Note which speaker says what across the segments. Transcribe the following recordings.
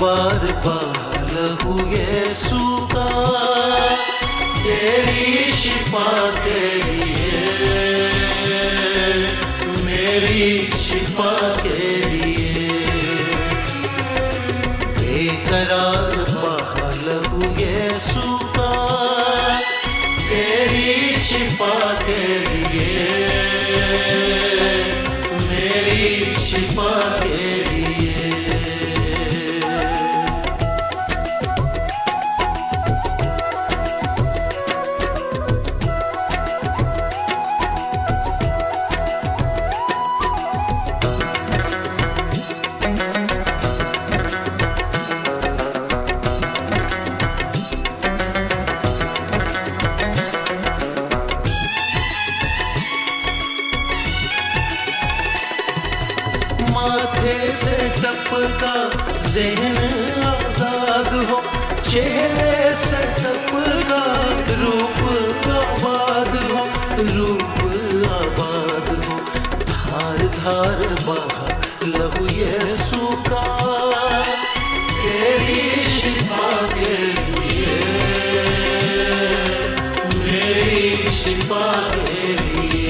Speaker 1: बार लहू यीशु का तेरी शिफा के लिए, मेरी शिफा के लिए बेकरार बहा लहू यीशु का तेरी शिफा के लिए, मेरी शिफा के लिए। माथे से टपका ज़हन आजाद हो, चेहरे से टपका रूप आबाद हो, रूप आबाद हो। धार धार बहा लहू यीशु का तेरी शिफा के लिए, मेरी शिफा के लिए।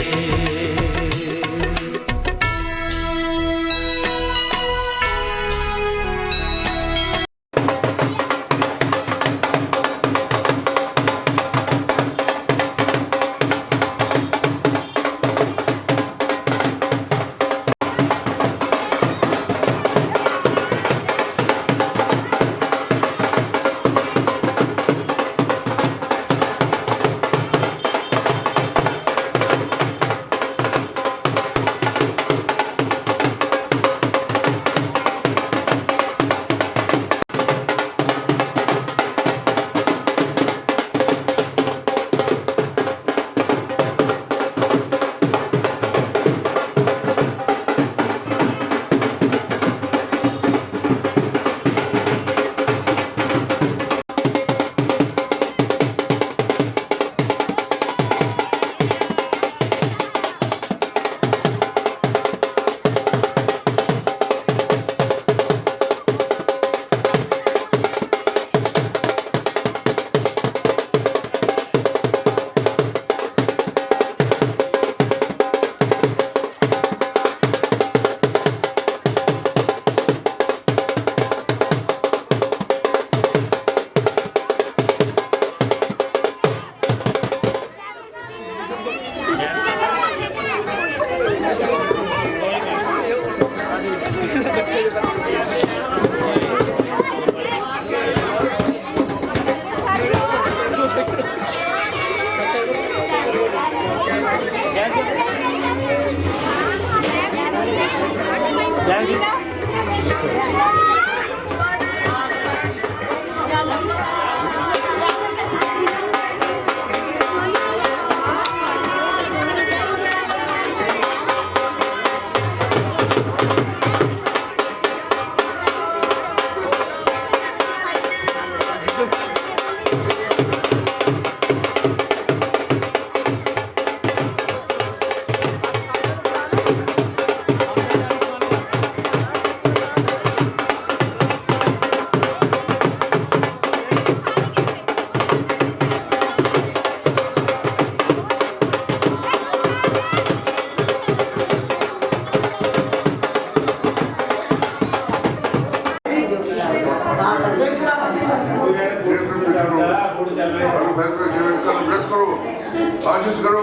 Speaker 2: आशीष करो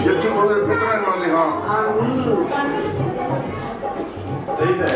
Speaker 2: यीशु को पुत्र है मालिक। हाँ सही है।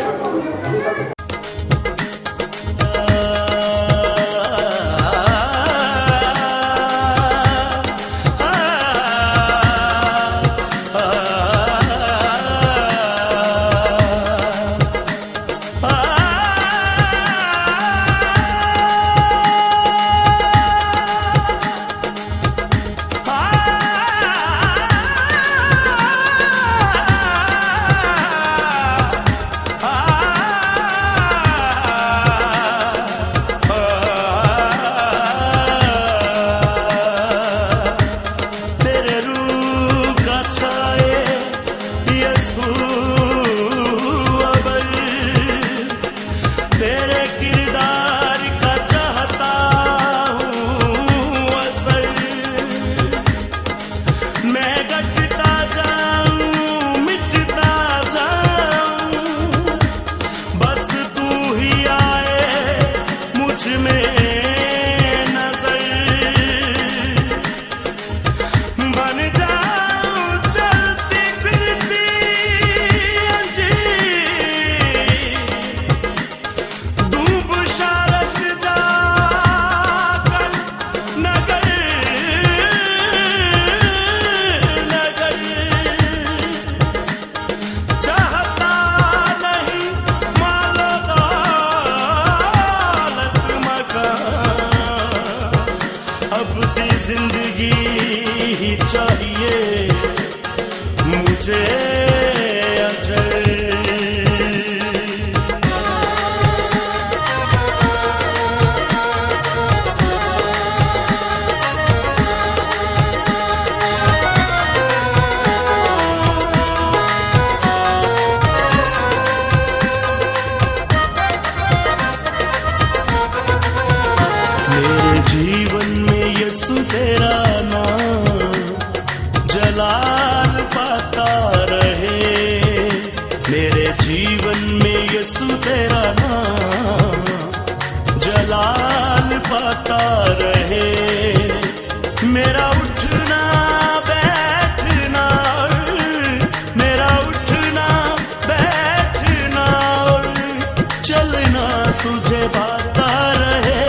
Speaker 1: भाता रहे,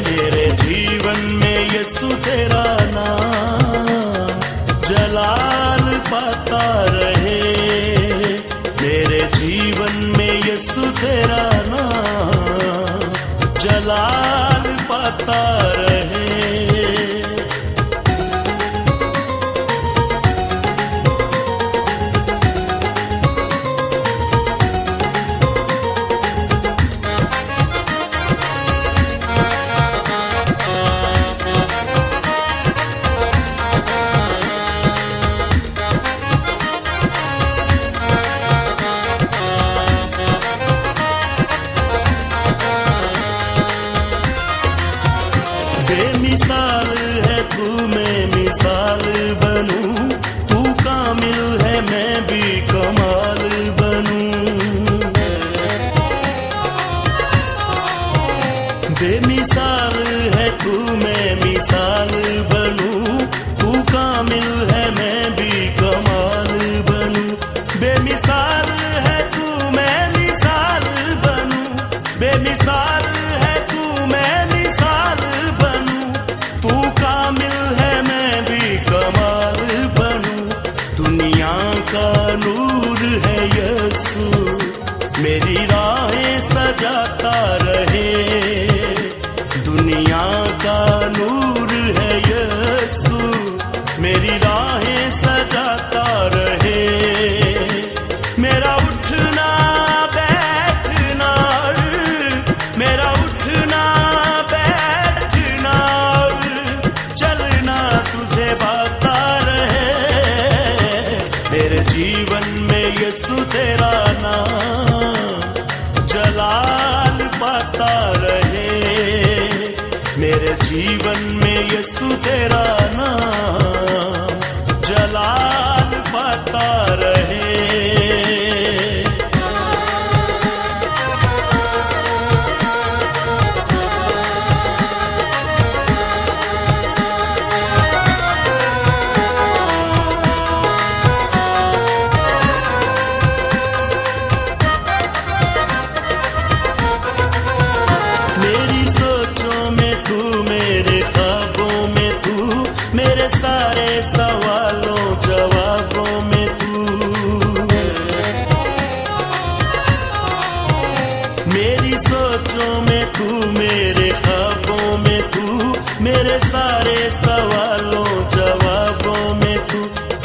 Speaker 1: मेरे जीवन में यीशु तेरा नाम जलाल पाता रहे, मेरे जीवन में यीशु तेरा नाम जलाल पाता रहे। बेमिसाल है तू, मैं मिसाल बनूं, तू कामिल है मैं भी कमाल बनूं। बेमिसाल है तू, मैं मिसाल बनूं, तू कामिल है मैं भी कमाल बनूं। बेमिसाल है तू, मैं मिसाल बनूं, बेमिसाल है तू, मैं मिसाल बनूं, तू कामिल है मैं भी कमाल बनूं। दुनिया का नूर है यीशु, मेरी राहें सजाता रहे, दुनिया का नूर है यीशु, मेरी राहें सजाता रहे। मेरा उठना बैठना, मेरा उठना बैठना, चलना तुझे भाता रहे, मेरे जीवन में यीशु तेरा नाम जलाल पाता रहे, मेरे जीवन में यीशु तेरा नाम जलाल पाता रहे। मेरी सोचों में तू, मेरे ख्वाबों में तू, मेरे सारे सवालों जवाबों में तू। मेरी सोचों में तू, मेरे ख्वाबों में तू, मेरे सारे सवालों जवाबों में तू।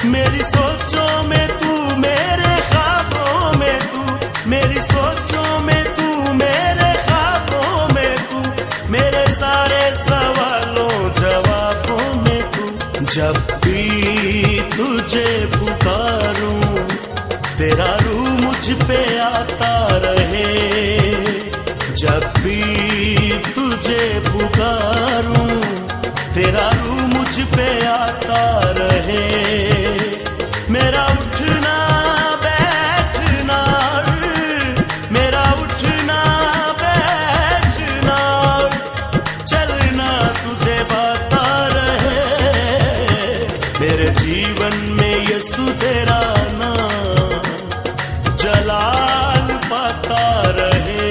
Speaker 1: मेरी सोचों में तू, मेरे ख्वाबों में तू, मेरी सोचों में तू, मेरे ख्वाबों में तू, मेरे सारे सवालों जवाबों में तू। जब भी तुझे पुकारूं, तेरा रूह मुझ पे आता रहे, जब भी तुझे पुकारूं, तेरा रूह मुझ पे आता रहे। मेरा उठना बैठना, मेरा उठना बैठना, चलना तुझे भाता रहे, मेरे जीवन में यीशु तेरा नाम जलाल पाता रहे,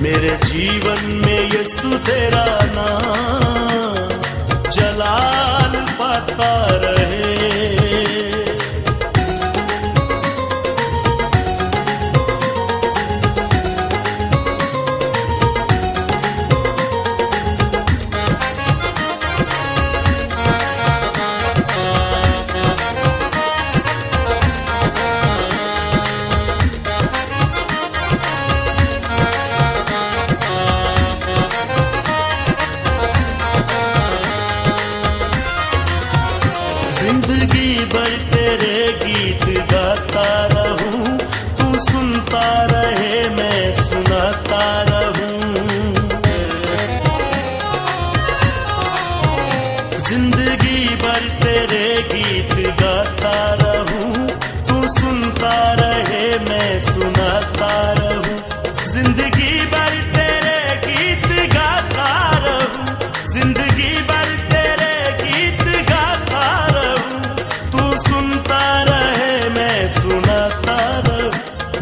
Speaker 1: मेरे जीवन में यीशु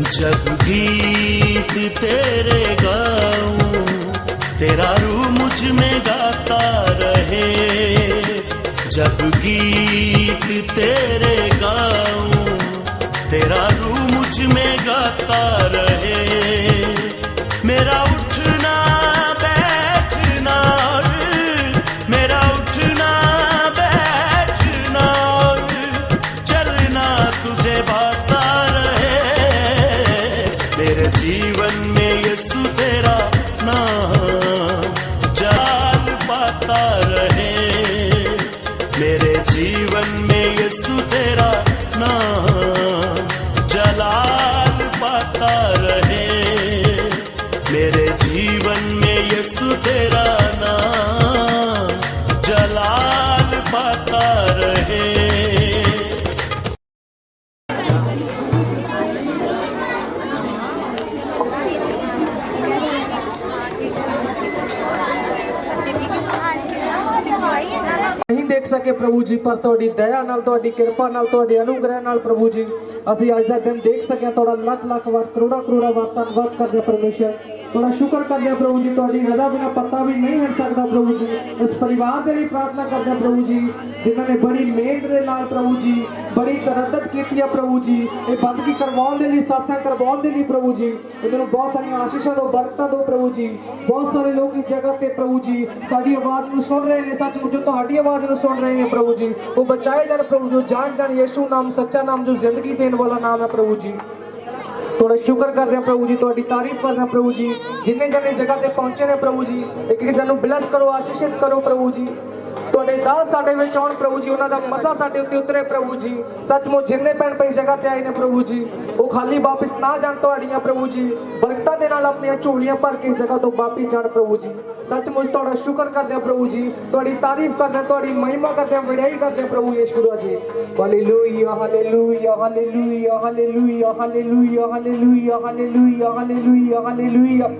Speaker 1: जब गीत तेरे गाऊं तेरा रूह मुझ में गाता रहे, जब गीत तेरे गाऊं तेरा रूह मुझ में गाता रहे। मेरा उठना बैठना और मेरा उठना बैठना और चलना तुझे भाता रहे। मेरे जीवन में यीशु तेरा नाम जाल पाता रहे, मेरे जीवन में यीशु तेरा नाम जलाल पाता रहे, मेरे जीवन में यीशु तेरा नाम जलाल पाता रहे।
Speaker 3: नहीं देख सके प्रभु जी, पर तुहाडी दया नाल, तुहाडी किरपा नाल, तुहाडे अनुग्रह नाल प्रभु जी ਅਸੀਂ ਅੱਜ ਦਾ ਦਿਨ ਦੇਖ ਸਕਿਆ। ਤੁਹਾਡਾ ਲੱਖ ਲੱਖ ਵਾਰ ਕਰੋੜਾ ਕਰੋੜਾ ਵਾਰ ਧੰਨਵਾਦ ਕਰਦੇ ਹਾਂ ਪ੍ਰਮੇਸ਼ਰ, ਤੁਹਾਡਾ ਸ਼ੁਕਰ ਕਰਦੇ ਹਾਂ ਪ੍ਰਭੂ ਜੀ। ਤੁਹਾਡੀ ਰਜ਼ਾ ਬਿਨਾ ਪੱਤਾ ਵੀ ਨਹੀਂ ਹਿਲ ਸਕਦਾ ਪ੍ਰਭੂ ਜੀ। ਇਸ ਪਰਿਵਾਰ ਦੇ ਲਈ ਪ੍ਰਾਰਥਨਾ ਕਰਦੇ ਹਾਂ ਪ੍ਰਭੂ ਜੀ, ਜਿਨ੍ਹਾਂ ਨੇ ਬੜੀ ਮਿਹਨਤ ਦੇ ਨਾਲ ਪ੍ਰਭੂ ਜੀ ਬੜੀ ਤਰੱਦਤ ਕੀਤੀ ਹੈ ਪ੍ਰਭੂ ਜੀ, ਇਹ ਬੰਦਗੀ ਕਰਵਾਉਣ ਦੇ ਲਈ, ਸਾਥਾਂ ਕਰਵਾਉਣ ਦੇ ਲਈ ਪ੍ਰਭੂ ਜੀ। ਇਹਨਾਂ ਨੂੰ ਬਹੁਤ ਸਾਰੀਆਂ ਆਸ਼ੀਸ਼ਾਂ ਦਿਓ, ਬਰਕਤਾਂ ਦਿਓ ਪ੍ਰਭੂ ਜੀ। ਬਹੁਤ ਸਾਰੇ ਲੋਕ ਇਸ ਜਗ੍ਹਾ ਤੇ ਪ੍ਰਭੂ ਜੀ ਸਾਡੀ ਆਵਾਜ਼ ਨੂੰ ਸੁਣ ਰਹੇ ਨੇ, ਸੱਚਮੁੱਚ ਜੋ ਤੁਹਾਡੀ ਆਵਾਜ਼ ਨੂੰ ਸੁਣ ਰਹੇ ਨੇ ਪ੍ਰਭੂ ਜੀ, ਉਹ ਬਚਾਏ ਜਾਣ ਪ੍ਰਭੂ, ਜੋ ਜਾਣ ਜਾਣ ਯਿਸੂ ਨਾਮ ਸੱਚਾ ਨਾਮ, ਜੋ ਜ਼ਿੰਦਗੀ ਦੇਣ ਵਾਲਾ ਨਾਮ ਹੈ ਪ੍ਰभु जी। थोड़ा शुक्र करते हैं प्रभु जी, थोड़ी तारीफ करते हैं प्रभु जी। जिन्हें जिन्हें जगह ते पहुंचे ने प्रभु जी, एक एक जन ब्लेस करो, आशीषित करो प्रभु जी। ਤੁਹਾਡੇ ਦਾਸ ਸਾਡੇ ਵਿੱਚ ਆਉਣ ਪ੍ਰਭੂ ਜੀ, ਉਹਨਾਂ ਦਾ ਮਸਾ ਸਾਡੇ ਉੱਤੇ ਉਤਰੇ ਪ੍ਰਭੂ ਜੀ। ਸੱਚਮੁੱਚ ਜਿੰਨੇ ਭੈਣ ਭਾਈ ਜਗ੍ਹਾ ਤੇ ਆਏ ਨੇ ਪ੍ਰਭੂ ਜੀ, ਉਹ ਖਾਲੀ ਵਾਪਸ ਨਾ ਜਾਣ, ਤੁਹਾਡੀਆਂ ਪ੍ਰਭੂ ਜੀ ਬਰਕਤਾਂ ਦੇ ਨਾਲ ਆਪਣੀਆਂ ਝੋਲੀਆਂ ਭਰ ਕੇ ਜਗ੍ਹਾ ਤੋਂ ਵਾਪਸ ਜਾਣ ਪ੍ਰਭੂ ਜੀ। ਸੱਚਮੁੱਚ ਤੁਹਾਡਾ ਸ਼ੁਕਰ ਕਰਦੇ ਹਾਂ ਪ੍ਰਭੂ ਜੀ, ਤੁਹਾਡੀ ਤਾਰੀਫ ਕਰਦੇ ਹਾਂ, ਤੁਹਾਡੀ ਮਹਿਮਾ ਕਰਦੇ ਹਾਂ, ਵਡਿਆਈ ਕਰਦੇ ਹਾਂ ਪ੍ਰਭੂ ਯਿਸੂ ਜੀ। Hallelujah hallelujah hallelujah hallelujah hallelujah hallelujah hallelujah hallelujah hallelujah.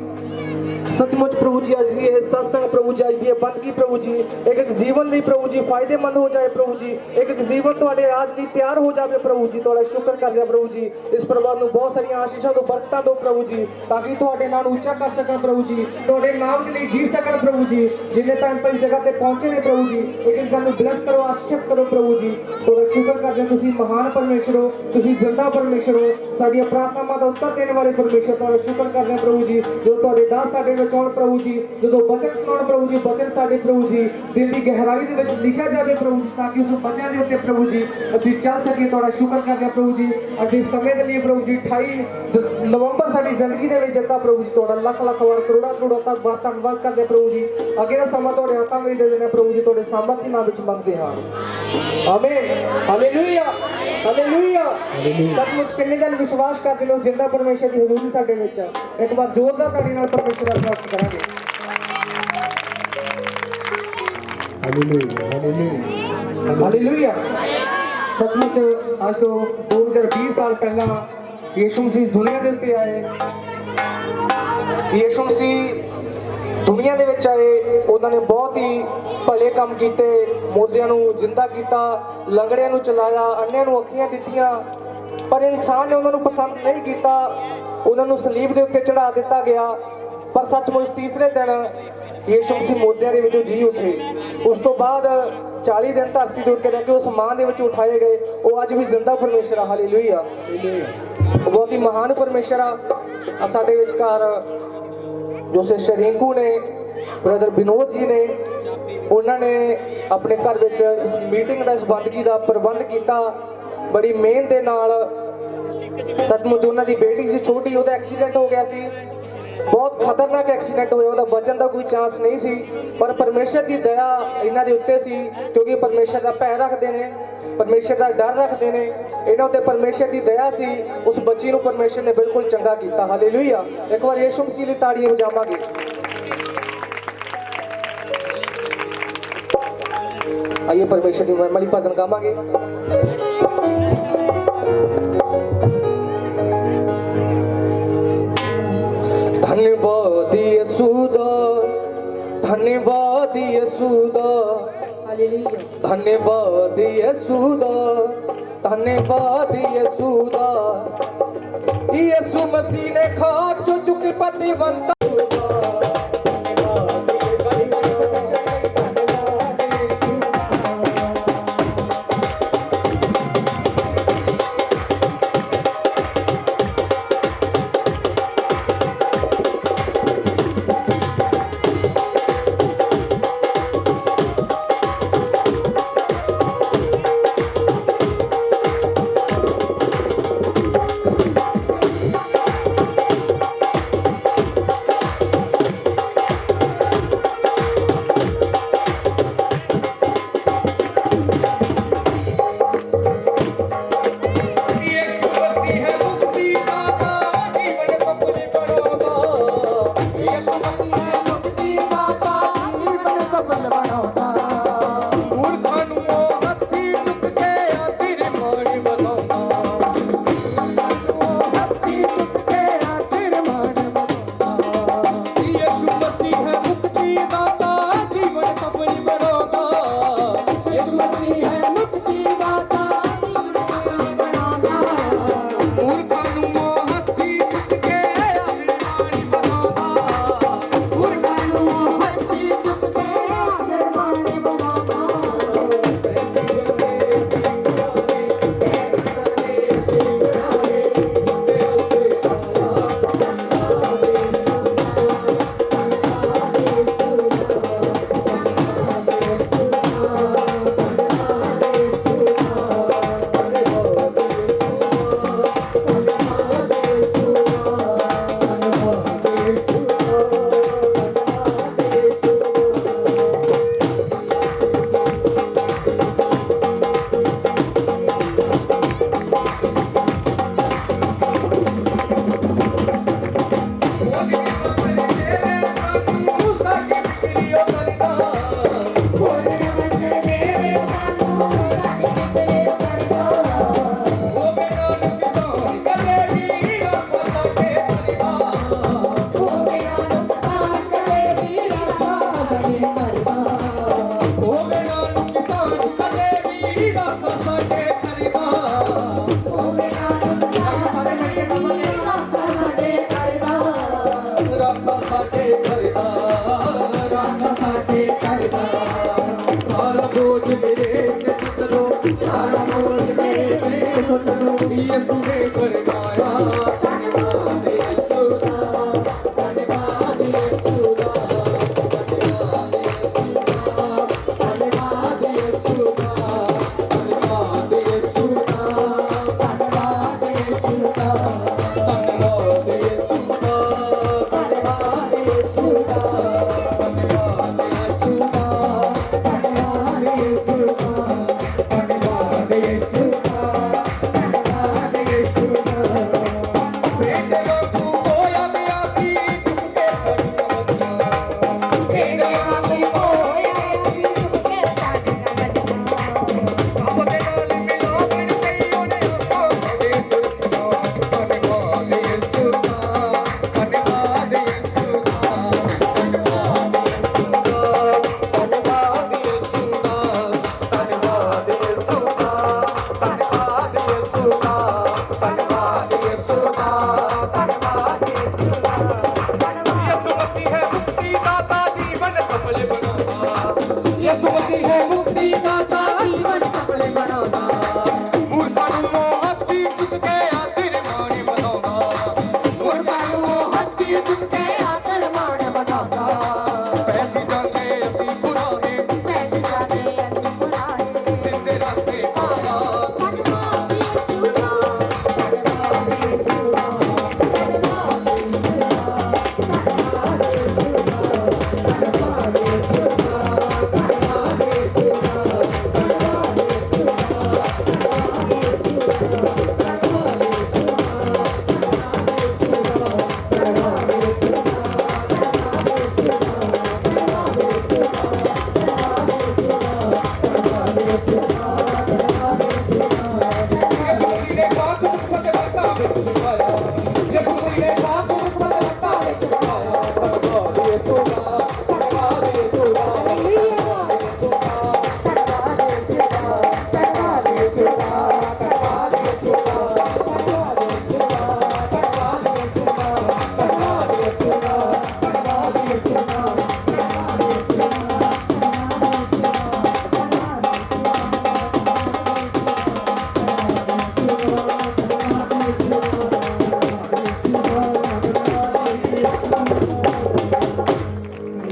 Speaker 3: सचमुच प्रभु जी आज ये सत्संग प्रभु जी, आज ये बंदगी प्रभु जी एक एक जीवन ਲਈ प्रभु जी फायदेमंद हो जाए प्रभु जी, एक एक जीवन ਤੁਹਾਡੇ ਰਾਜ ਲਈ ਤਿਆਰ ਹੋ ਜਾਵੇ ਪ੍ਰਭੂ ਜੀ। ਤੁਹਾਡਾ ਸ਼ੁਕਰ ਕਰਦੇ ਹਾਂ ਪ੍ਰਭੂ ਜੀ, ਇਸ ਪਰਿਵਾਰ ਨੂੰ ਬਹੁਤ ਸਾਰੀਆਂ ਆਸ਼ੀਸ਼ਾਂ ਤੋਂ ਬਰਕਤਾਂ ਦਿਓ ਪ੍ਰਭੂ ਜੀ, ਤਾਂ ਕਿ ਤੁਹਾਡੇ ਨਾਮ ਨੂੰ ਉੱਚਾ ਕਰ ਸਕਣ ਪ੍ਰਭੂ ਜੀ, ਤੁਹਾਡੇ ਨਾਮ ਦੇ ਲਈ ਜੀ ਸਕਣ ਪ੍ਰਭੂ ਜੀ। ਜਿੰਨੇ ਭੈਣ ਭਾਈ ਜਗ੍ਹਾ ਤੇ ਪਹੁੰਚੇ ਨੇ ਪ੍ਰਭੂ ਜੀ, ਇੱਕ ਇੱਕ ਜਨ ਨੂੰ ਬਲੈਸ ਕਰੋ, ਆਸ਼ੀਸ਼ਿਤ ਕਰੋ ਪ੍ਰਭੂ ਜੀ। ਤੁਹਾਡਾ ਸ਼ੁਕਰ ਕਰਦੇ ਹਾਂ, ਤੁਸੀਂ ਮਹਾਨ ਪਰਮੇਸ਼ਰ ਹੋ, ਤੁਸੀਂ ਜ਼ਿੰਦਾ ਪਰਮੇਸ਼ਰ ਹੋ, ਸਾਡੀਆਂ ਪ੍ਰਾਰਥਨਾਵਾਂ ਦਾ ਉੱਤਰ ਦੇਣ ਵਾਲੇ ਪਰਮੇਸ਼ਰ। ਤੁਹਾਡਾ ਸ਼ੁਕਰ ਕਰਦੇ ਹਾਂ ਪ੍ਰਭੂ ਜੀ, ਜੋ ਤੁਹਾਡੇ ਦਾਸ ਸਾਡੇ ਵਿੱਚ ਆਉਣ ਪ੍ਰਭੂ ਜੀ, ਜਦੋਂ ਬਚਨ ਸੁਣਾਉਣ ਪ੍ਰਭੂ ਜੀ, ਬਚਨ ਸਾਡੇ ਪ੍ਰਭੂ ਜੀ ਦਿਲ ਦੀ ਗਹਿਰਾਈ ਦੇ ਵਿੱਚ ਲਿਖਿਆ ਜਾਵੇ ਪ੍ਰਭੂ ਜੀ, ਤਾਂ ਕਿ ਉਸ ਬਚਨ ਦੇ ਉੱਤੇ ਪ੍ਰਭੂ ਜੀ ਅਸੀਂ ਚੱਲ ਸਕੀਏ। ਤੁਹਾਡਾ ਸ਼ੁਕਰ ਕਰਦੇ ਹਾਂ ਪ੍ਰਭੂ ਜੀ, ਅੱਜ ਇਸ ਸਮੇਂ ਦੇ ਲਈ ਪ੍ਰਭੂ ਜੀ 28 ਨਵੰਬਰ ਸਾਡੀ ਜ਼ਿੰਦਗੀ ਦੇ ਵਿੱਚ ਦਿੱਤਾ ਪ੍ਰਭੂ ਜੀ। ਤੁਹਾਡਾ ਲੱਖ ਲੱਖ ਵਾਰ ਕਰੋੜਾ ਕਰੋੜਾ ਤੱਕ ਬਾਤ ਧੰਨਵਾਦ ਕਰਦੇ ਹਾਂ ਪ੍ਰਭੂ ਜੀ। ਅੱਗੇ ਦਾ ਸਮਾਂ ਤੁਹਾਡੇ ਹੱਥਾਂ ਵਿੱਚ ਦੇ ਦੇਣਾ ਪ੍ਰਭੂ ਜੀ, ਤੁਹਾਡੇ ਸਾਮਰਥ ਦੇ ਨਾਮ ਵਿੱਚ ਮੰਗਦੇ ਹਾਂ, ਆਮੀਨ ਹਾਲੇਲੂਇਆ ਹਾਲੇਲੂਇਆ। ਸੱਚਮੁੱਚ ਕਿੰਨੇ ਜਨ ਵਿਸ਼ਵਾਸ ਕਰਦੇ ਨੇ ਜਿੰਦਾ ਪਰਮੇਸ਼ਰ ਦੀ ਹਜ਼ੂਰੀ ਸਾਡੇ ਵਿੱਚ। ਇੱਕ ਵਾਰ ਜ਼ੋਰਦਾਰ ਤਾੜੀ ਨਾਲ ਪਰਮੇਸ਼ਰ ਦਾ ਧੰਨਵਾਦ ਕਰਾਂਗੇ। Hallelujah hallelujah hallelujah. ਸੱਚਮੁੱਚ ਅੱਜ ਤੋਂ 2020 ਸਾਲ ਪਹਿਲਾਂ ਯਿਸੂ ਮਸੀਹ ਦੁਨੀਆ ਦੇ ਉੱਤੇ ਆਏ। ਯਿਸੂ ਮਸੀਹ ਦੁਨੀਆ ਦੇ ਵਿੱਚ ਆਏ, ਉਹਨਾਂ ਨੇ ਬਹੁਤ ਹੀ ਭਲੇ ਕੰਮ ਕੀਤੇ, ਮੁਰਦਿਆਂ ਨੂੰ ਜ਼ਿੰਦਾ ਕੀਤਾ, ਲੰਗੜਿਆਂ ਨੂੰ ਚਲਾਇਆ, ਅੰਨ੍ਹਿਆਂ ਨੂੰ ਅੱਖੀਆਂ ਦਿੱਤੀਆਂ। ਪਰ ਇਨਸਾਨ ਨੇ ਉਹਨਾਂ ਨੂੰ ਪਸੰਦ ਨਹੀਂ ਕੀਤਾ, ਉਹਨਾਂ ਨੂੰ ਸਲੀਬ ਦੇ ਉੱਤੇ ਚੜਾ ਦਿੱਤਾ ਗਿਆ। ਪਰ ਸੱਚਮੁੱਚ ਤੀਸਰੇ ਦਿਨ ਯਿਸੂ ਮਸੀਹ ਮੁਰਦਿਆਂ ਦੇ ਵਿੱਚੋਂ ਜੀ ਉੱਠੇ। ਉਸ ਤੋਂ ਬਾਅਦ 40 ਦਿਨ ਧਰਤੀ ਦੇ ਉੱਤੇ ਰਹਿ ਕੇ ਉਸ ਮਾਂ ਦੇ ਵਿੱਚ ਉਠਾਏ ਗਏ। ਉਹ ਅੱਜ ਵੀ ਜ਼ਿੰਦਾ ਪਰਮੇਸ਼ਰ ਆ। ਹਾਲੇਲੂਇਆ। ਉਹ ਬਹੁਤ ਹੀ ਮਹਾਨ ਪਰਮੇਸ਼ਰ ਆ। ਸਾਡੇ ਵਿਚਕਾਰ ਜੋ ਸਿਸਟਰ ਰਿੰਕੂ ਨੇ, ਬ੍ਰਦਰ ਵਿਨੋਦ ਜੀ ਨੇ, ਉਹਨਾਂ ਨੇ ਆਪਣੇ ਘਰ ਵਿੱਚ ਇਸ ਮੀਟਿੰਗ ਦਾ, ਇਸ ਬੰਦਗੀ ਦਾ ਪ੍ਰਬੰਧ ਕੀਤਾ ਬੜੀ ਮਿਹਨਤ ਦੇ ਨਾਲ। ਸੱਚਮੁੱਚ ਉਹਨਾਂ ਦੀ ਬੇਟੀ ਸੀ ਛੋਟੀ, ਉਹਦਾ ਐਕਸੀਡੈਂਟ ਹੋ ਗਿਆ ਸੀ, ਬਹੁਤ ਖਤਰਨਾਕ ਐਕਸੀਡੈਂਟ ਹੋਇਆ, ਉਹਦਾ ਬਚਣ ਦਾ ਕੋਈ ਚਾਂਸ ਨਹੀਂ ਸੀ। ਪਰ ਪਰਮੇਸ਼ਰ ਦੀ ਦਇਆ ਇਹਨਾਂ ਦੇ ਉੱਤੇ ਸੀ, ਕਿਉਂਕਿ ਪਰਮੇਸ਼ਰ ਦਾ ਭੈ ਰੱਖਦੇ ਨੇ, ਪਰਮੇਸ਼ਰ ਦਾ ਡਰ ਰੱਖਦੇ ਨੇ। ਇਹਨਾਂ ਉੱਤੇ ਪਰਮੇਸ਼ਰ ਦੀ ਦਇਆ ਸੀ। ਉਸ ਬੱਚੀ ਨੂੰ ਪਰਮੇਸ਼ਰ ਨੇ ਬਿਲਕੁਲ ਚੰਗਾ ਕੀਤਾ। ਹਾਲੇਲੂਇਆ। ਇੱਕ ਵਾਰ ਯਿਸੂ ਮਸੀਹ ਲਈ ਤਾੜੀਆਂ ਵਜਾਵਾਂਗੇ। आइए परमेश्वर की महिमा ਲਈ ਭਜਨ ਗਾਵਾਂਗੇ। धन्यवाद यीशु दा, धन्यवाद यीशु दा, हालेलुया। धन्यवाद यीशु दा, धन्यवाद यीशु दा। यीशु मसीह ने खाक चो चुकी पतिवंता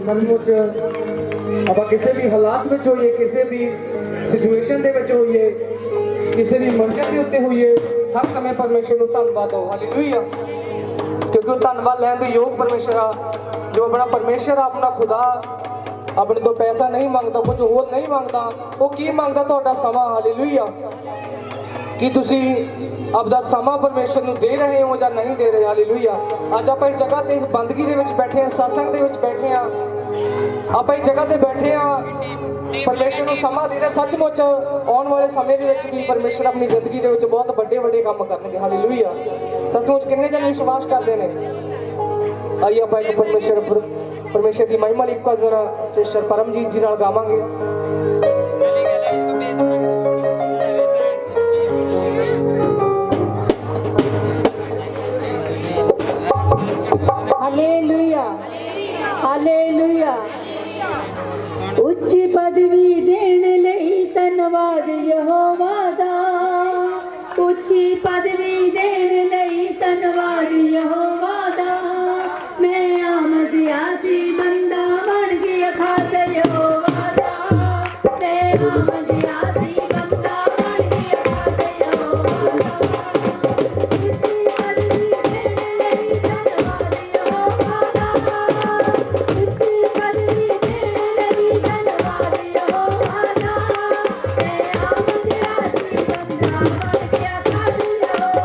Speaker 3: सचमुच ਆਪਾਂ ਕਿਸੇ ਵੀ ਹਾਲਾਤ ਵਿੱਚ ਹੋਈਏ, ਕਿਸੇ ਵੀ ਸਿਚੁਏਸ਼ਨ ਦੇ ਵਿੱਚ ਹੋਈਏ, ਕਿਸੇ ਵੀ ਮੰਜ਼ਿਲ ਦੇ ਉੱਤੇ ਹੋਈਏ, ਹਰ ਸਮੇਂ ਪਰਮੇਸ਼ਰ ਨੂੰ ਧੰਨਵਾਦ ਦਿਓ। ਹਾਲੇਲੂਇਆ। क्योंकि वो धन्यवाद लैन के योग परमेश्वर आ, जो अपना परमेश्वर आ, अपना खुदा अपने तो पैसा नहीं मांगता, कुछ होर नहीं मांगता, वो की मांगता तुहाडा समा। हालेलुया। कि तुसी आपदा समा परमेश्वर ਨੂੰ ਦੇ ਰਹੇ ਹੋ ਜਾਂ ਨਹੀਂ ਦੇ ਰਹੇ। ਹਾਲੇਲੂਇਆ। ਅੱਜ ਆਪਾਂ ਇਸ ਜਗ੍ਹਾ ਤੇ ਇਸ ਬੰਦਗੀ ਦੇ ਵਿੱਚ ਬੈਠੇ ਆ, satsang ਦੇ ਵਿੱਚ ਬੈਠੇ ਆ, ਆਪਾਂ ਇਸ ਜਗ੍ਹਾ ਤੇ ਬੈਠੇ ਆ, परमेश्वर ਨੂੰ ਸਮਾਂ ਦੇ ਰਿਹਾ। ਸੱਚਮੁੱਚ ਆਉਣ ਵਾਲੇ ਸਮੇਂ ਦੇ ਵਿੱਚ ਵੀ परमेश्वर ਆਪਣੀ ਜ਼ਿੰਦਗੀ ਦੇ ਵਿੱਚ ਬਹੁਤ ਵੱਡੇ ਵੱਡੇ ਕੰਮ ਕਰਨਗੇ। ਹਾਲੇਲੂਇਆ। सचमुच किन्ने जन विश्वास करते हैं। आइए आप एक परमेश्वर की महिमा लिख कर जरा सिस्टर परमजीत जी नाल गावांगे।
Speaker 4: Hallelujah hallelujah. उच्च पदवी देने लई धन्नवाद यहोवा दा, उच्ची पदवी देने लई धन्नवाद यहोवा दा। मैं आमद आसी बंदा बन गया खास यहोवा दा, मैं आमद आसी बंदा बन गया खास यहोवा दा। उच्ची पदवी देने लई धन्नवाद यहोवा दा, उच्ची पदवी देने लई धन्नवाद यहोवा दा। मैं आमद आसी बंदा बन गया खास यहोवा दा।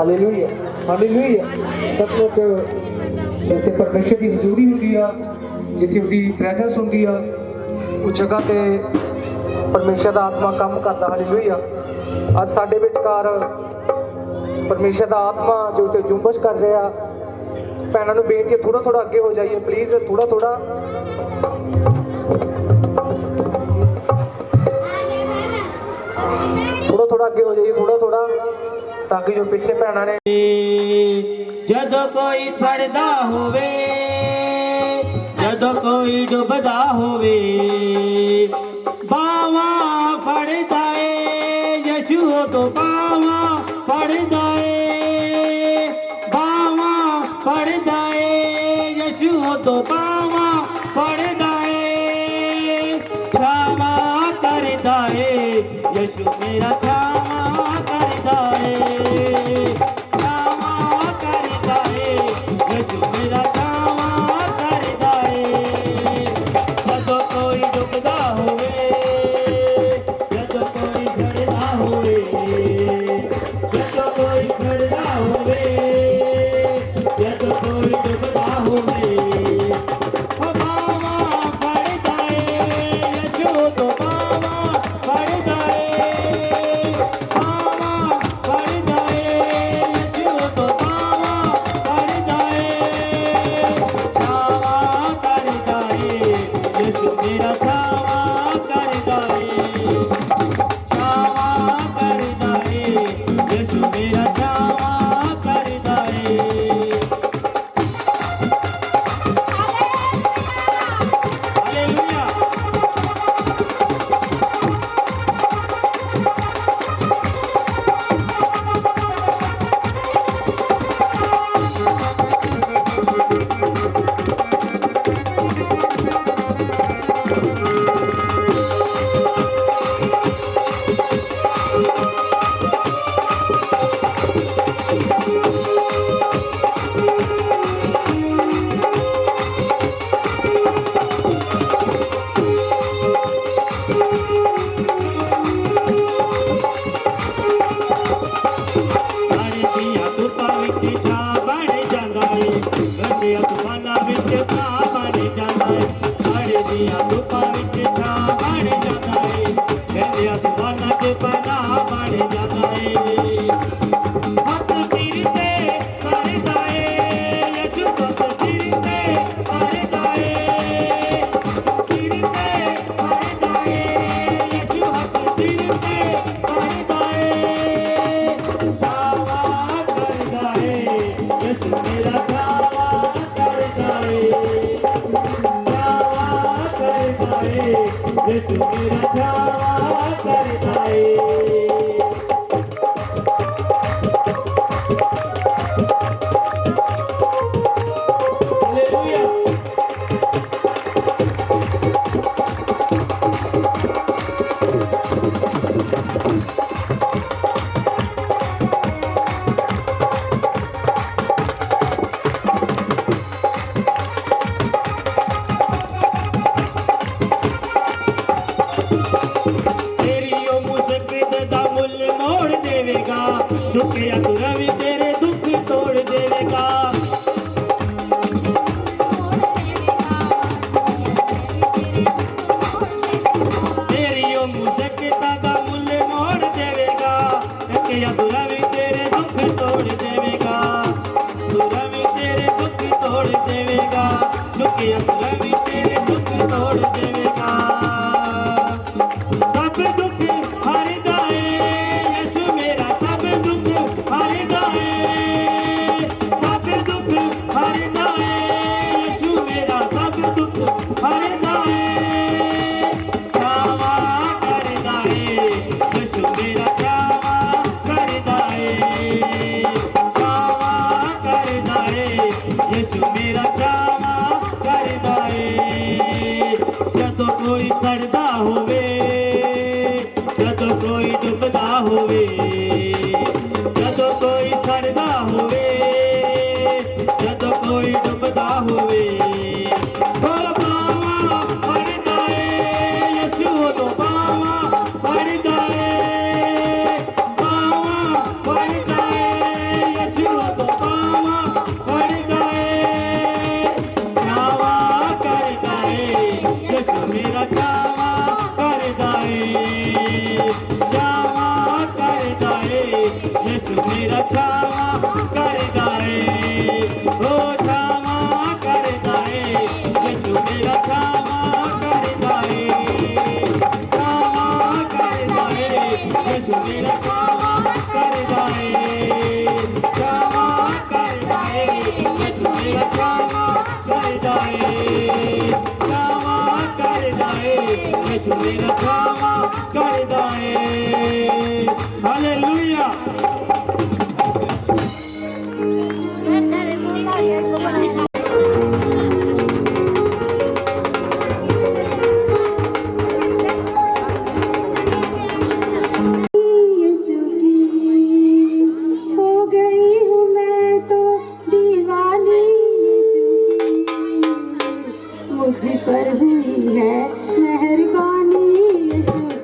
Speaker 3: Hallelujah hallelujah. ਸੱਚਮੁੱਚ ਜਿੱਥੇ ਪਰਮੇਸ਼ਰ ਦੀ ਹਜ਼ੂਰੀ ਹੁੰਦੀ ਆ, ਜਿੱਥੇ ਉਹਦੀ ਪ੍ਰੈਜ਼ੈਂਸ ਹੁੰਦੀ ਆ, ਉਹ ਜਗ੍ਹਾ ਤੇ ਪਰਮੇਸ਼ਰ ਦਾ ਆਤਮਾ ਕੰਮ ਕਰਦਾ। ਹਾਲੇਲੂਇਆ। ਅੱਜ ਸਾਡੇ ਵਿਚਕਾਰ ਪਰਮੇਸ਼ਰ ਦਾ ਆਤਮਾ ਜੋ ਤੇ ਜੁੰਬਸ਼ ਕਰ ਰਿਹਾ। ਭੈਣਾਂ ਨੂੰ ਬੇਨਤੀ ਹੈ ਥੋੜਾ ਥੋੜਾ ਅੱਗੇ ਹੋ ਜਾਈਏ ਪਲੀਜ਼, ਥੋੜਾ ਥੋੜਾ ਅੱਗੇ ਹੋ ਜਾਈਏ, ਥੋੜਾ ਥੋੜਾ, ਤਾਂ ਕਿ ਜੋ ਪਿੱਛੇ ਭੈਣਾਂ ਨੇ।
Speaker 5: ਜਦੋਂ ਕੋਈ ਸੜਦਾ ਹੋਵੇ, ਜਦੋਂ ਕੋਈ ਡੁੱਬਦਾ ਹੋਵੇ, ਬਾਵਾਂ ਫੜਦਾ ਏ ਯਿਸੂ ਤੋਂ, ਬਾਵਾਂ ਫੜਦਾ ਏ, ਬਾਵਾਂ ਫੜਦਾ ਏ ਯਿਸੂ ਤੋਂ, ਬਾਵਾਂ ਫੜਦਾ ਏ, ਛਾਵਾਂ ਕਰਦਾ ਏ ਯਿਸੂ ਮੇਰਾ, ਛਾਵਾਂ ਕਰਦਾ ਏ, ਛਾਵਾਂ ਕਰਦਾ ਏ ਯਿਸੂ ਮੇਰਾ, ਛਾਵਾਂ ਕਰਦਾ ਏ। ਜਦੋਂ ਕੋਈ ਡੁੱਬਦਾ ਹੋਵੇ, ਜਦੋਂ ਕੋਈ ਖੜਦਾ ਹੋਵੇ, ਜਦੋਂ ਕੋਈ ਖੜਦਾ ਹੋਵੇ, ਜਦੋਂ ਕੋਈ ਡੁੱਬਦਾ ਹੋਵੇ, ਬਾਵਾਂ ਫੜਦਾ ਏ ਯਿਸੂ ਤੋਂ, ਬਾਵਾਂ ਫੜਦਾ ਏ, ਬਾਵਾਂ ਫੜਦਾ ਏ ਯਿਸੂ ਤੋਂ, ਬਾਵਾਂ ਫੜਦਾ ਏ, ਛਾਵਾਂ ਕਰਦਾ ਏ ਯਿਸੂ ਮੇਰਾ, ਛਾਵਾਂ ਕਰਦਾ ਏ, ਛਾਵਾਂ ਕਰਦਾ ਏ ਯਿਸੂ ਮੇਰਾ, ਛਾਵਾਂ ਕਰਦਾ ਏ। ਹਾਲੇਲੂਇਆ। ਦੀਆਂ ਧੁੱਪਾਂ ਵਿੱਚ ਛਾਂ ਬਣ ਜਾਂਦਾ ਏ, ਗੰਦੀਆਂ ਤੂਫਾਨਾਂ ਵਿੱਚ ਛਾਂ ਬਣ ਜਾਂਦਾ ਏ, ਹੜ ਦੀਆਂ ਧੁੱਪਾਂ ਵਿੱਚ ਛਾਂ ਬਣ ਜਾਂਦਾ ਏ, ਗੰਦੀਆਂ ਤੂਫਾਨਾਂ 'ਚ ਪਨਾਹ ਬਣ ਜਾਂਦਾ ਏ। ਹੱਥ ਸਿਰ ਤੇ ਕਰਦਾ ਏ ਯਿਸੂ, ਹੱਥ ਸਿਰ ਤੇ ਕਰਦਾ ਏ, ਸਿਰ ਤੇ ਕਰਦਾ ਏ ਯਿਸੂ, ਹੱਥ ਸਿਰ ਤੇ ਕਰਦਾ ਏ, ਛਾਵਾਂ ਕਰਦਾ ਏ ਯਿਸੂ ਮੇਰਾ, ਛਾਵਾਂ ਕਰਦਾ ਏ, ਛਾਵਾਂ ਕਰਦਾ ਏ ਯਿਸੂ ਮੇਰਾ, ਛਾਵਾਂ ਕਰਦਾ ਏ। ਹਾਲੇਲੂਇਆ। ਤੇਰੀ ਉਹ ਮੁਸ਼ਕਲ ਦਾ ਮੁੱਲ ਮੋੜ ਦੇਵੇਗਾ, ਝੁਕਿਆ ਤੁਰਾ ਵੀ ਤੇਰੇ ਦੁੱਖ ਤੋੜ ਦੇਵੇਗਾ। ਤੇਰੀ ਉਹ ਮੁਸ਼ਕਲ ਦਾ ਮੁੱਲ ਮੋੜ ਦੇਵੇਗਾ, ਝੁਕਿਆ ਤੁਰਾ ਵੀ ਤੇਰੇ ਦੁੱਖ ਤੋੜ ਦੇਵੇਗਾ, ਤੁਰਾ ਵੀ ਤੇਰੇ ਦੁੱਖ ਤੋੜ ਦੇਵੇਗਾ, ਝੁਕਿਆ ਤੁਰਾ ਵੀ ਤੇਰੇ ਦੁੱਖ ਤੋੜ ਦੇਵੇਗਾ। ਸਭ ਦੁੱਖ ਹਰਦਾ ਏ ਯਿਸੂ ਮੇਰਾ, ਸਭ ਦੁੱਖ ਹਰਦਾ ਏ, ਸਭ ਦੁੱਖ ਹਰਦਾ ਏ ਯਿਸੂ ਮੇਰਾ, ਸਭ ਦੁੱਖ ਹਰਦਾ ਏ, ਛਾਵਾਂ ਕਰਦਾ ਏ ਯਿਸੂ ਮੇਰਾ, ਛਾਵਾਂ ਕਰਦਾ ਏ, ਛਾਵਾਂ ਕਰਦਾ ਏ ਯਿਸੂ ਮੇਰਾ, ਛਾਵਾਂ ਕਰਦਾ ਏ। ਜਦੋਂ ਕੋਈ ਸੜਦਾ ਹੋਵੇ, ਜਦੋਂ ਕੋਈ ਡੁੱਬਦਾ ਹੋਵੇ, ਜਦੋਂ ਕੋਈ ਸੜਦਾ ਹੋਵੇ, ਜਦੋਂ ਕੋਈ ਡੁੱਬਦਾ ਹੋਵੇ, ਬਾਵਾਂ ਫੜਦਾ ਏ ਯਿਸੂ ਤੋਂ, ਬਾਵਾਂ ਫੜਦਾ ਏ, ਬਾਵਾਂ ਫੜਦਾ ਏ क्षमा करदा है यीशु मेरा क्षमा करदा है ओ क्षमा करदा है यीशु मेरा क्षमा करदा है क्षमा करदा है यीशु मेरा क्षमा करदा है क्षमा करदा है यीशु मेरा क्षमा करदा है क्षमा करदा है यीशु मेरा क्षमा करदा है हालेलुया
Speaker 4: यीशु की हो गई हूँ मैं तो दीवानी यीशु की मुझ पर हुई है मेहरबानी यीशु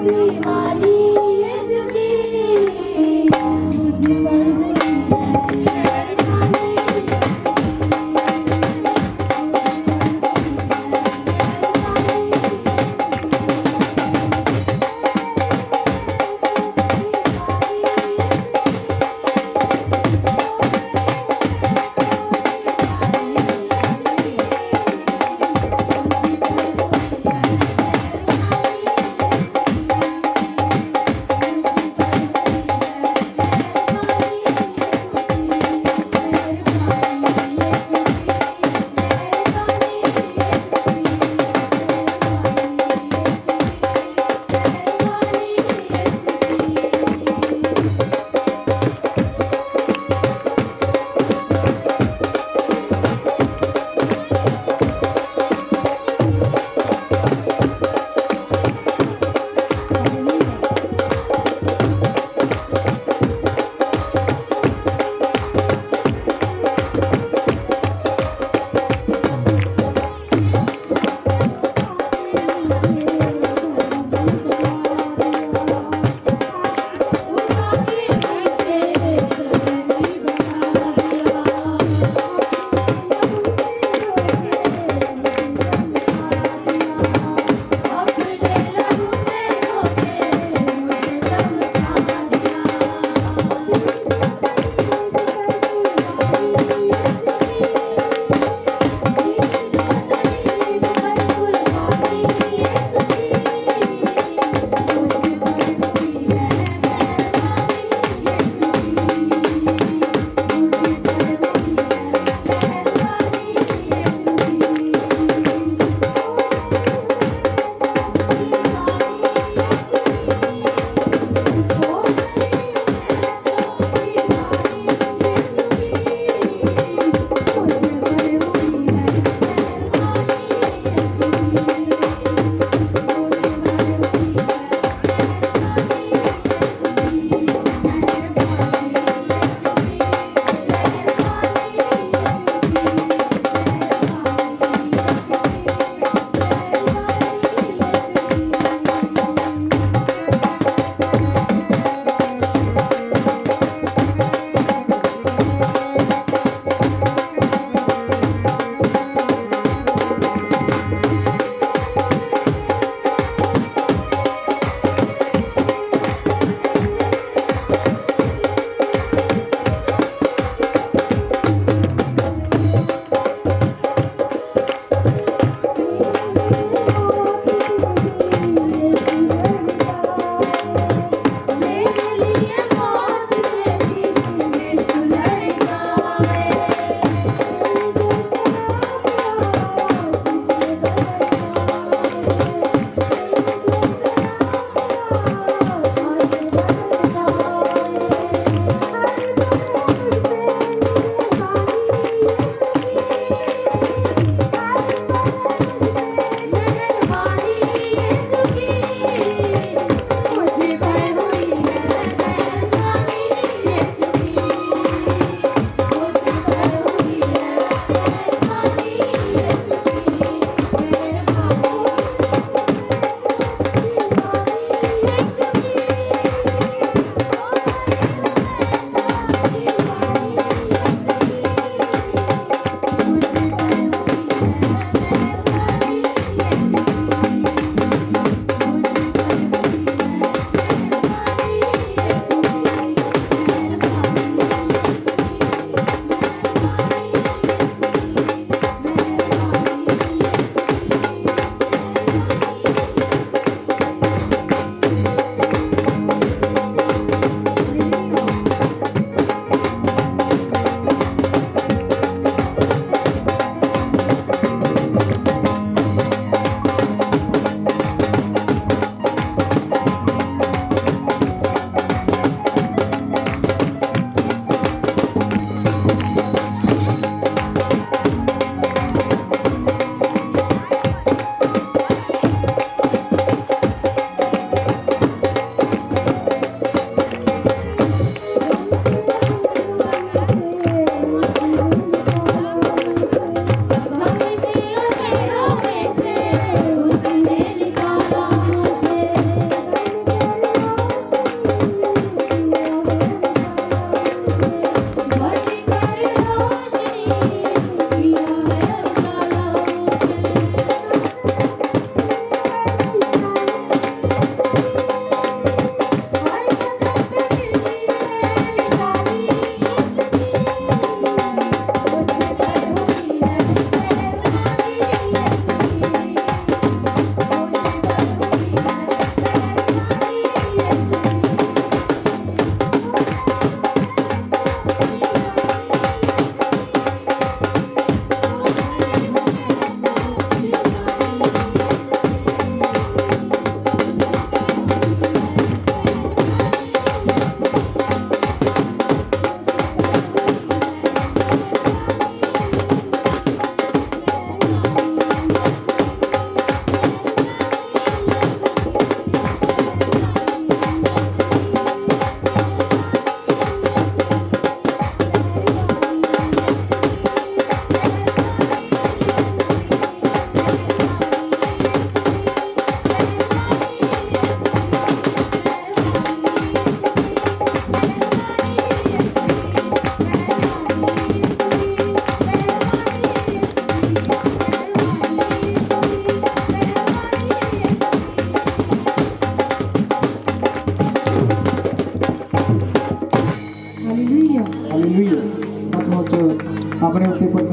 Speaker 4: दीवानी यीशु की मुझ पर हुई मेहरबानी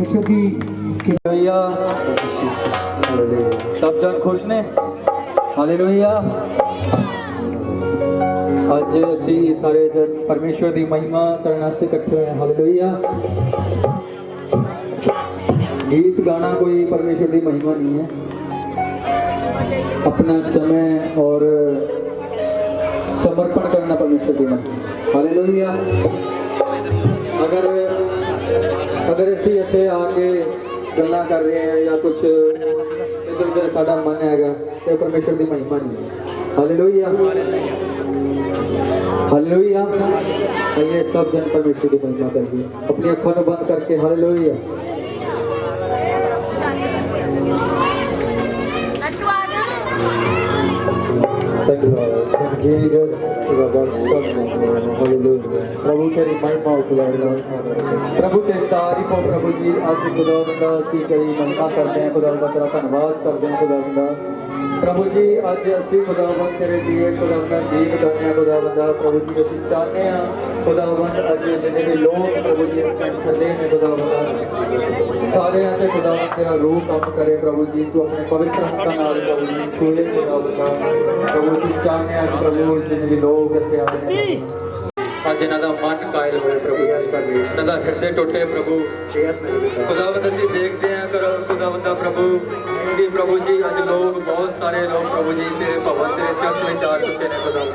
Speaker 3: परमेश्वर की
Speaker 6: हालेलुया सब जन खुश ने हालेलुया अज असी सारे जन परमेश्वर की महिमा करने वास्ते इकट्ठे हुए हैं हालेलुया गीत गाना कोई परमेश्वर की महिमा नहीं है अपना समय और समर्पण करना परमेश्वर की महिमा हालेलुया अगर असी इत्थे आके गल्लां कर रहे हैं या कुछ इधर उधर साडा मन हैगा तो परमेश्वर की महिमा नहीं है हालेलुया हालेलुया आइए सब जन परमेश्वर की महिमा करिए अपनी अखों को बंद करके hallelujah Thank you, Lord. In Jesus, प्रभु तेरी महिमा हो प्रभु तेरी तारीफ हो प्रभु जी असी खुदावंदा असी तेरी महिमा करते हैं खुदावंदा तेरा धन्यवाद करते हैं खुदावंदा प्रभु जी अज असी खुदावंद तेरे लिए खुदावंदा गीत गाते हैं खुदावंदा प्रभु जी असी चाहते हैं खुदावंद अज जिन्हें भी लोग प्रभु जी चले ने खुदावंदा सारे ऐसे खुदावंद तेरा रूह काम करे प्रभु जी तू अपने पवित्र हस्तां नाल प्रभु जी छूए खुदावंदा प्रभु जी चाहते हैं प्रभु जिन्हें भी लोग इत्थे आए हैं अज इन्हां दा मन कायल होए प्रभु इन्हां दा हृदय टुटे प्रभु खुदावंद असीं देखते हैं कर खुदावंदा प्रभु कि प्रभु जी अज लोग बहुत सारे लोग प्रभु जी तेरे भवन तेरे चर्च में आ चुके हैं खुदावंद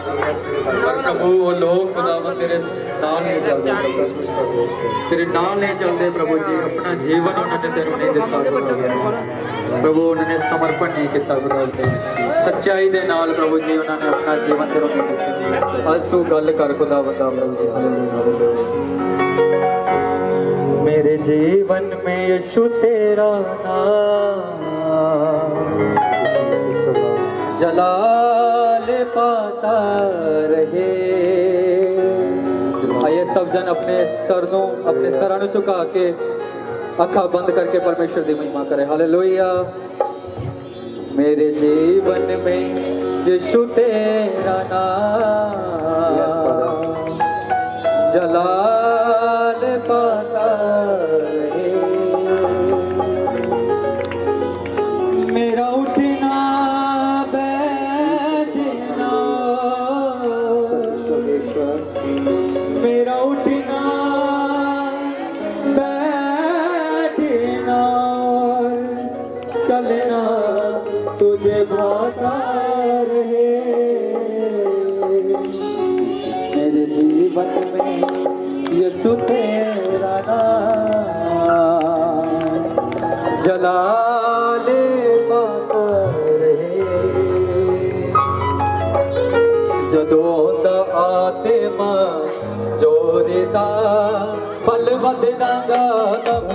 Speaker 6: पर प्रभु वो लोग खुदावंद तेरे नाल नहीं चलते तेरे नाल नहीं चलते प्रभु जी अपना जीवन उन्होंने तेरे नहीं दिता प्रभु उन्होंने समर्पण नहीं किया खुदावंद सच्चाई दे नाल प्रभु जी उन्होंने अपना जीवन तेरे नहीं दिता अज तू गल कर खुदावंदा मेरे जीवन में यीशु तेरा नाम जलाल पाता रहे आइए सब जन अपने सरां नूं झुका के अखा बंद करके परमेश्वर की महिमा करे हालेलुया मेरे जीवन में यीशु तेरा नाम जलाल पाता रहे मेरा उठना बैठना मेरा उठना बैठना चलना तुझे भाता रहे मेरे जीवन में यीशु तेरा नाम जलाले पाता रहे जदों दा आत्मा जोरदा बल वधदा दम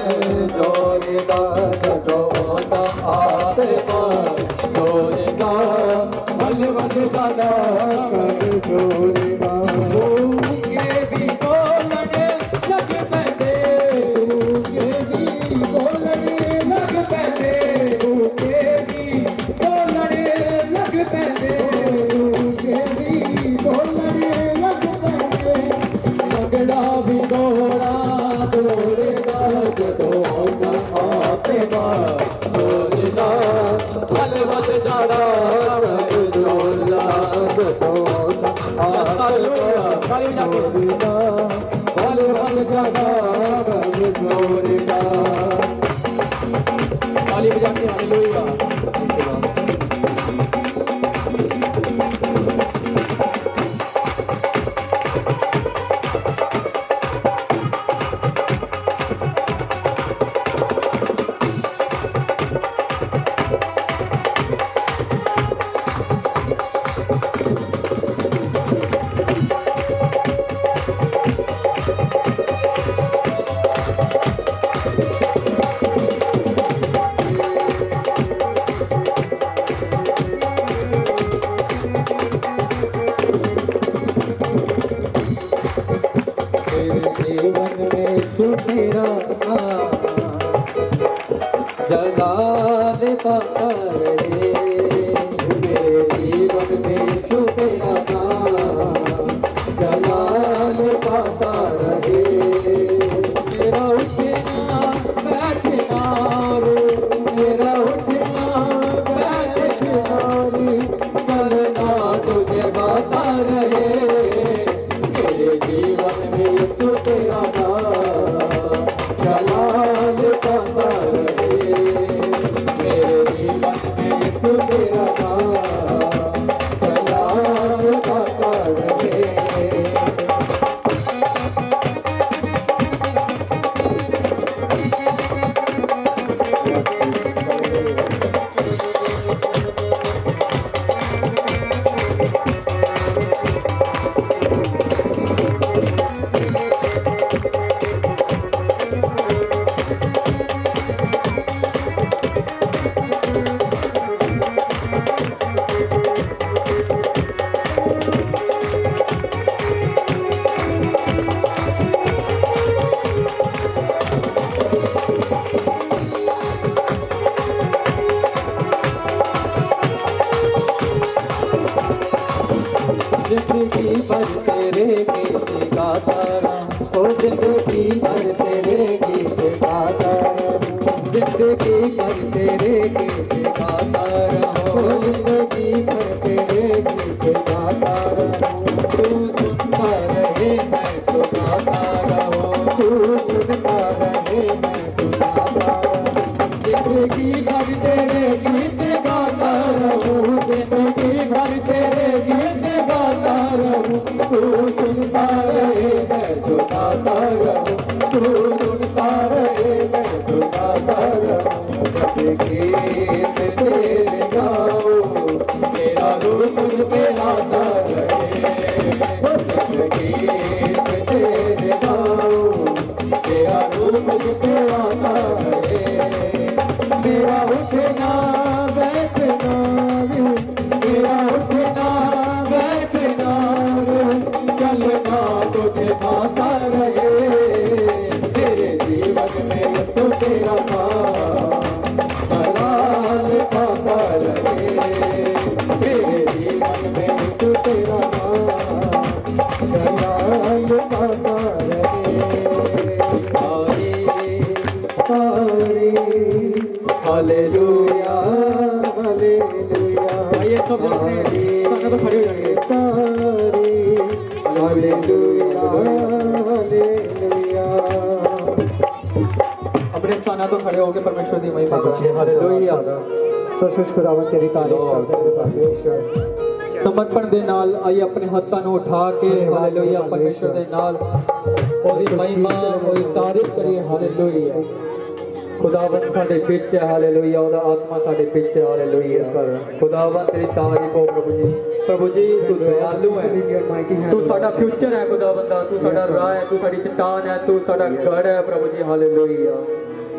Speaker 6: जोरदा जदों दा आत्मा जोरदा बल वधदा दम जोरदा जलाल पाता रहे मेरे जीवन में तेरा नाम जलाल पाता रहे मेरा उठना बैठना जिंदगी भर तेरे गीत गाता रहूं, ओ जिंदगी भर तेरे गीत गाता रहूं, जिंदगी भर तेरे गीत गाता रहूं, ओ जिंदगी भर तेरे गीत गाता रहूं। तू सुनता रहे मैं सुनाता रहूं, तू सुनता रहे मैं सुनाता रहूं, जिंदगी भर तेरे गीत गाता रहूं, जिंदगी भर तेरे गीत गाता रहूं, तू सुनता रहे मैं सुनाता रहूं, तू सुनता रहे मैं सुनाता रहूं। जब गीत तेरे गाऊं तेरा रूप मुझ पे आता रहे, जब गीत तेरे गाऊं तेरा रूप मुझ पे आता रहे। मेरा उठना बैठना मेरा उठना बैठना चलना तुझे पाता रहे, तेरे जीवन में तो तेरा नाम दलाल पाता रहे, तेरे जीवन में तो तेरा नाम दलाल पाता रहे। हालेलुया हालेलुया, आइए सब संगत तो खड़े हो जाएंगे। हालेलुया हालेलुया, अपने स्थान तो खड़े होकर परमेश्वर की महिमा करें। हालेलुया,
Speaker 3: सचमुच खुदावन तेरी तारीफ करते हैं परमेश्वर।
Speaker 6: समर्पण ਦੇ ਨਾਲ ਆਈ ਆਪਣੇ ਹੱਥਾਂ ਨੂੰ ਉਠਾ ਕੇ ਹਾਲੇਲੂਇਆ ਪਰਮੇਸ਼ਰ ਦੇ ਨਾਲ ਉਹਦੀ ਮਹਿਮਾ ਉਹਦੀ ਤਾਰੀਫ ਕਰੀਏ। ਹਾਲੇਲੂਇਆ, ਖੁਦਾਵੰਦ ਸਾਡੇ ਵਿੱਚ ਹੈ। ਹਾਲੇਲੂਇਆ, ਉਹਦਾ ਆਤਮਾ ਸਾਡੇ ਵਿੱਚ ਹੈ। ਹਾਲੇਲੂਇਆ, ਖੁਦਾਵੰਦ ਤੇਰੀ ਤਾਰੀਫ ਹੋ ਪ੍ਰਭੂ ਜੀ। ਪ੍ਰਭੂ ਜੀ ਤੂੰ ਦਇਆਲੂ ਹੈ, ਤੂੰ ਸਾਡਾ ਫਿਊਚਰ ਹੈ ਖੁਦਾਵੰਦਾ, ਤੂੰ ਸਾਡਾ ਰਾਹ ਹੈ, ਤੂੰ ਸਾਡੀ ਚਟਾਨ ਹੈ, ਤੂੰ ਸਾਡਾ ਗੜ ਹੈ ਪ੍ਰਭੂ ਜੀ। ਹਾਲੇਲੂਇਆ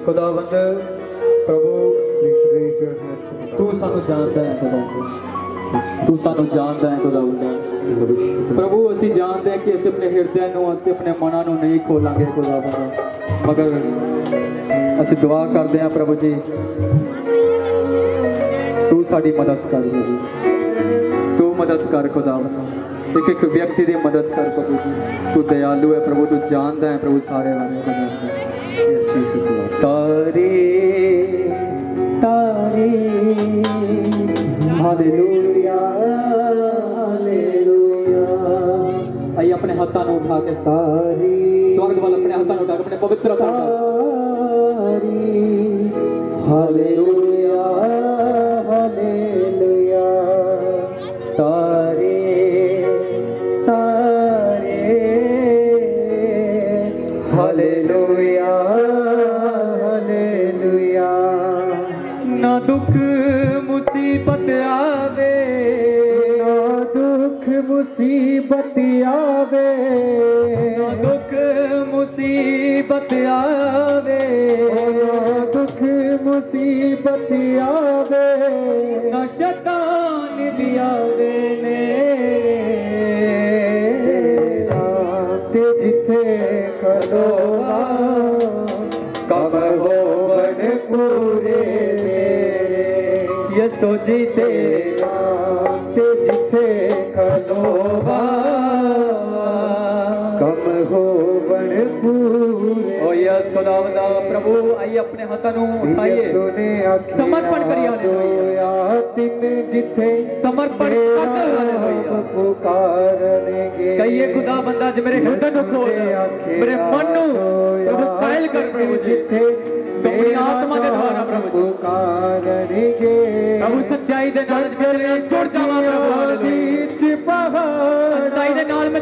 Speaker 6: ਖੁਦਾਵੰਦ ਪ੍ਰਭੂ ਤੂੰ ਸਾਨੂੰ ਜਾਣਦਾ ਹੈ ਖੁਦਾਵੰਦ, ਤੂੰ ਸਾਨੂੰ ਜਾਣਦਾ ਹੈ ਖੁਦਾਵੰਦ। ਪ੍ਰਭੂ ਅਸੀਂ ਜਾਣਦੇ ਹਾਂ ਕਿ ਅਸੀਂ ਆਪਣੇ ਹਿਰਦਿਆਂ ਨੂੰ ਅਸੀਂ ਆਪਣੇ ਮਨਾਂ ਨੂੰ ਨਹੀਂ ਖੋਲਾਂਗੇ ਖੁਦਾਵੰਦ, ਮਗਰ ਅਸੀਂ ਦੁਆ ਕਰਦੇ ਹਾਂ ਪ੍ਰਭੂ ਜੀ ਤੂੰ ਸਾਡੀ ਮਦਦ ਕਰ ਜੀ, ਤੂੰ ਮਦਦ ਕਰ ਖੁਦਾਵੰਦ, ਇੱਕ ਇੱਕ ਵਿਅਕਤੀ ਦੀ ਮਦਦ ਕਰ ਪ੍ਰਭੂ ਜੀ। ਤੂੰ ਦਇਆਲੂ ਹੈ ਪ੍ਰਭੂ, ਤੂੰ ਜਾਣਦਾ ਹੈ ਪ੍ਰਭੂ ਸਾਰੇ ਬਾਰੇ ਖੁਦਾਵੰਦ। ਤਾਰੇ ਤਾਰੇ ਹਾਲੇਲੂਇਆ ਹਾਲੇਲੂਇਆ, ਆइए अपने हाथों को उठा के सारी स्वर्ग वाल अपने हाथों को उठा के अपने पवित्र सारी हालेलुया हालेलुया, तारे तारे हालेलुया हालेलुया, ना दुख मुसीबत आवे, ना दुख मुसीबत आवे, ना दुख मुसीबत आवे, ना दुख मुसीबत आवे, ना शैतान भी आवे ने ते जिथे खलोवा कब हो बन पूरे यसो जी तेरा ते जिथे खलोवा कम हो बन पूरे। ओ यस खुदावंदा प्रभु आइए अपने हाथों को उठाइए, समर्पण करिए। हालेलुया, तिन जिथे समर्पण कर पुकारनेगे, कहिए खुदावंदा जी मेरे हृदय को खोल, मेरे मन को प्रभु कायल कर प्रभु जी, अपनी आत्मा के द्वारा प्रभु पुकारनेगे, प्रभु सच्चाई दे नाल मेरे जुड़ जावा प्रभु। हालेलुया, सच्चाई दे नाल मैं